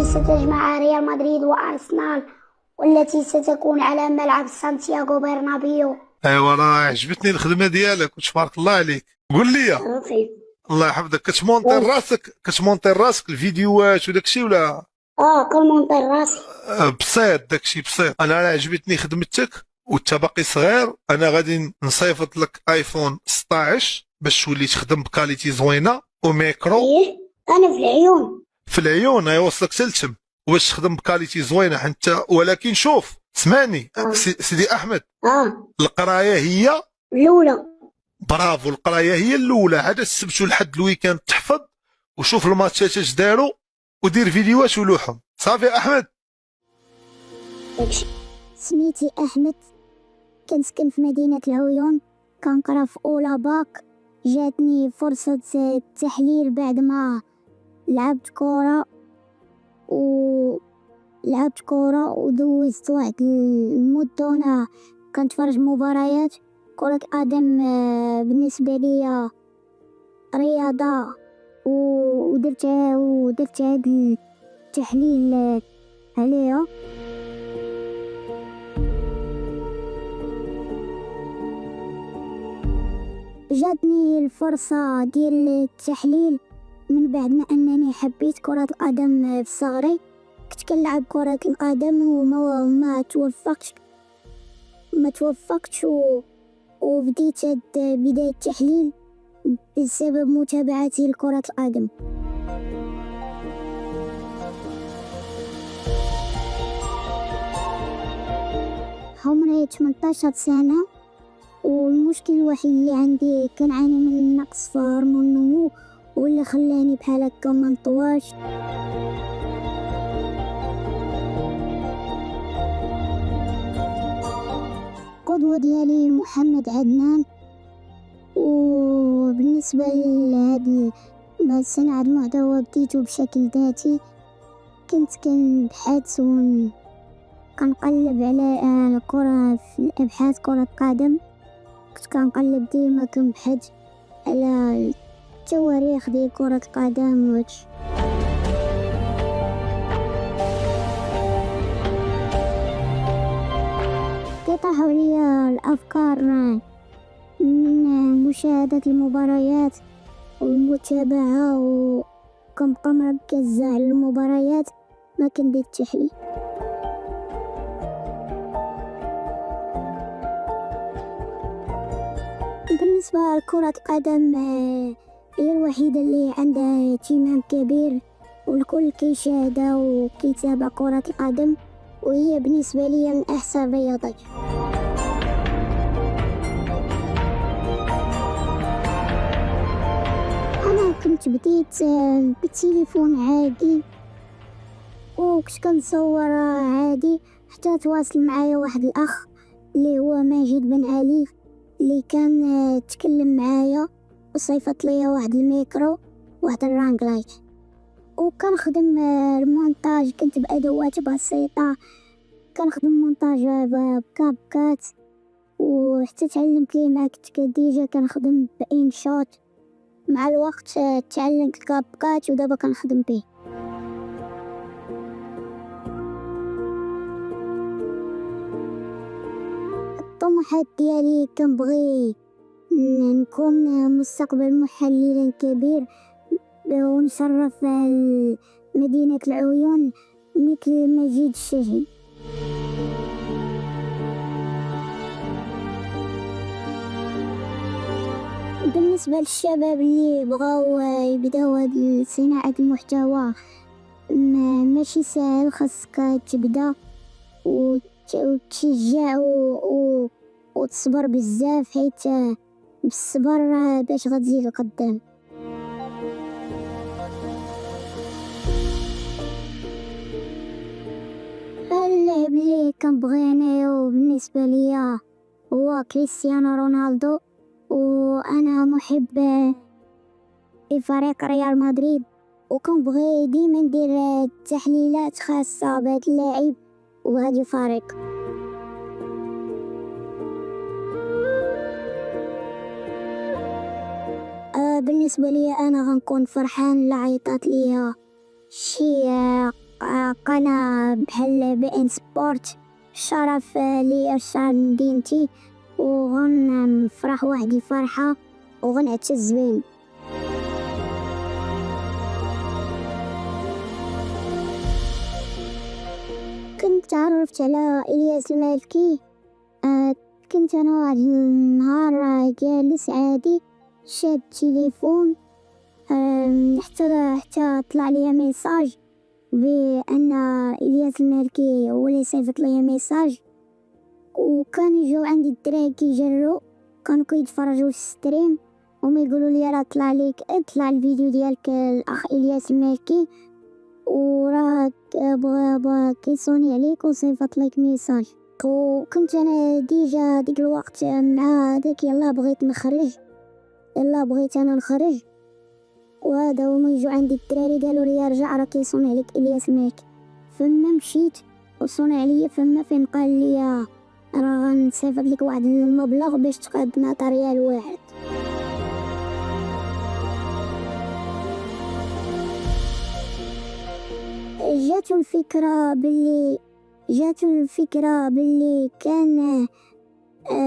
التي ستجمع ريال مدريد وأرسنال والتي ستكون على ملعب سانتياغو برنابيو. ايوا راه عجبتني الخدمه ديالك وتبارك الله عليك. قول لي لطيف. الله يحفظك، كتمونطي راسك الفيديوهات وداكشي ولا كنمونطي راسي. بسيط؟ داكشي بسيط. انا راه عجبتني خدمتك وانت باقي صغير. انا غادي نصيفط لك ايفون 16 باش تولي تخدم بكاليتي زوينه وميكرو ايه انا في العيون. في العيون يوصلك تلتم واش تخدم بكاليتي زوينه حتى. ولكن شوف اسمعني سيدي احمد، القرايه هي الاولى. برافو، القرايه هي الاولى. هذا السبت والحد الويكاند تحفظ وشوف الماتشات اش داروا ودير فيديوهات ولوحهم. صافي يا احمد. سميتي احمد، كنسكن في مدينه العيون، كنقرا في اولى باك. جاتني فرصه التحليل بعد ما لعبت كرة ودوزت واحد المدة وانا كنتفرج مباريات كرة القدم. بالنسبة لي رياضة ودرت هاد التحليل عليها. جاتني الفرصة ديال التحليل من بعد ما انني حبيت كرة القدم في صغري. كنت كنلعب كرة القدم وما توفقتش وبديت بداية التحليل بسبب متابعتي لكرة القدم. عمري 18 سنة، والمشكل الوحيد اللي عندي كنعاني من نقص في هرمون النمو واللي خلاني بحال هكا ما نطواش. القدوة ديالي محمد عدنان. وبالنسبة لهاد صناعة المحتوى بديتو بشكل ذاتي. كنت كنبحث كنقلب على الكرة في الابحاث كرة قدم. كنت كنقلب ديما كنبحث على التواريخ ديال كرة القدم وهادشي. كيطرحوا لي الافكار من مشاهدة المباريات والمتابعة، وكنبقى مركز على المباريات ما كندير التحليل. بالنسبة لكرة القدم هي الوحيدة اللي عندها اهتمام كبير والكل كيشاهدها وكيتابع كرة القدم، وهي بالنسبة لي من أحسن الرياضات. أنا كنت بديت بتليفون عادي وكنت كنصور عادي حتى تواصل معايا واحد الأخ اللي هو ماجد بن علي اللي كان تكلم معايا وصيفط لي واحد الميكرو واحد الرانج لايت، وكنخدم المونتاج. كنت بأدوات بسيطة، كنخدم مونتاج بكاب كات، وحتى تعلمت لي مع كنت كديجا كنخدم بإن شوت. مع الوقت تعلمت الكاب كات ودابا كنخدم به. الطموحات ديالي كنبغي نكون مستقبل محلل كبير ونشرف مدينة العيون مثل مجيد الشهي. بالنسبة للشباب اللي بغاو يبداو هاد صناعة المحتوى، ماشي سهل، خاصك تبدا وتشجع وتصبر بزاف، حيت بالصبر باش غتزيد لقدام. اللاعب اللي كنبغي انايا وبالنسبة ليا هو كريستيانو رونالدو، وانا محب لفريق ريال مدريد، وكنبغي ديما ندير تحليلات خاصة بهذا اللاعب وهذا الفريق. بالنسبة لي أنا غنكون فرحان إلا عيطات ليا شي قناة بحال بي ان سبورت، شرف ليا شعب مدينتي، وغنفرح واحد الفرحة وغنعتز بهم. كنت تعرفت على الياس المالكي. كنت انا واحد النهار جالس عادي، شاد التليفون، حتى طلع لي ميساج بان الياس المالكي هو اللي صيفط لي ميساج. وكان يجيو عندي الدراري كيجرو، كانوا كيتفرجوا الستريم وما يقولوا لي راه طلع الفيديو ديالك الاخ الياس المالكي، وراك بغا كيصوني عليك وصيفط لك ميساج. وكنت انا ديجا ديك الوقت مع داك يلا بغيت انا نخرج، وهذا هما يجوا عندي الدراري قالوا لي رجع راه كيصوني عليك الياس المالكي. فما مشيت وصوني عليا، فما فين قال لي راه غنصيفط لك واحد المبلغ باش تقاد ماتريال واحد. جاتو الفكرة باللي كان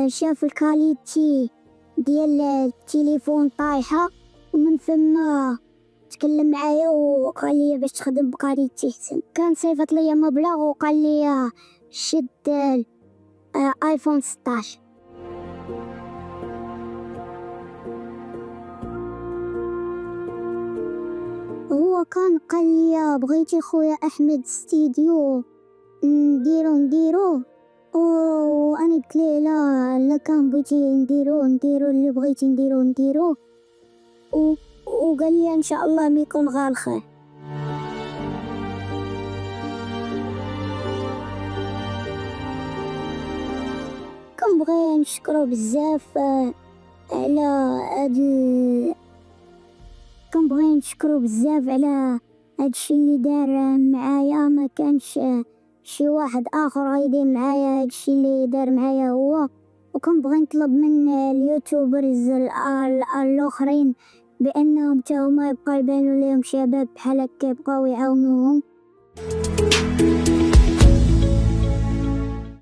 شاف الكاليتي ديال التليفون طايحة، ومن ثم تكلم معايا وقال لي باش تخدم بكاليتي احسن. كان صيفط لي مبلغ وقال لي شد ايفون 16. هو كان قال لي بغيتي خويا احمد ستوديو نديرو، وانا قلت ليه لا كان بغيتي نديرو اللي بغيتي نديرو، وقال لي ان شاء الله ما يكون غير الخير. كنبغي نشكرو بزاف على هاد الشي اللي دار معايا. ما كانش شي واحد اخر غيدير معايا هاد الشي اللي دار معايا هو. وكنبغي نطلب من اليوتيوبرز الاخرين بانهم حتى هما يبقاو يبانوا ليهم شباب بحال هكا، يبقاو يعاونوهم.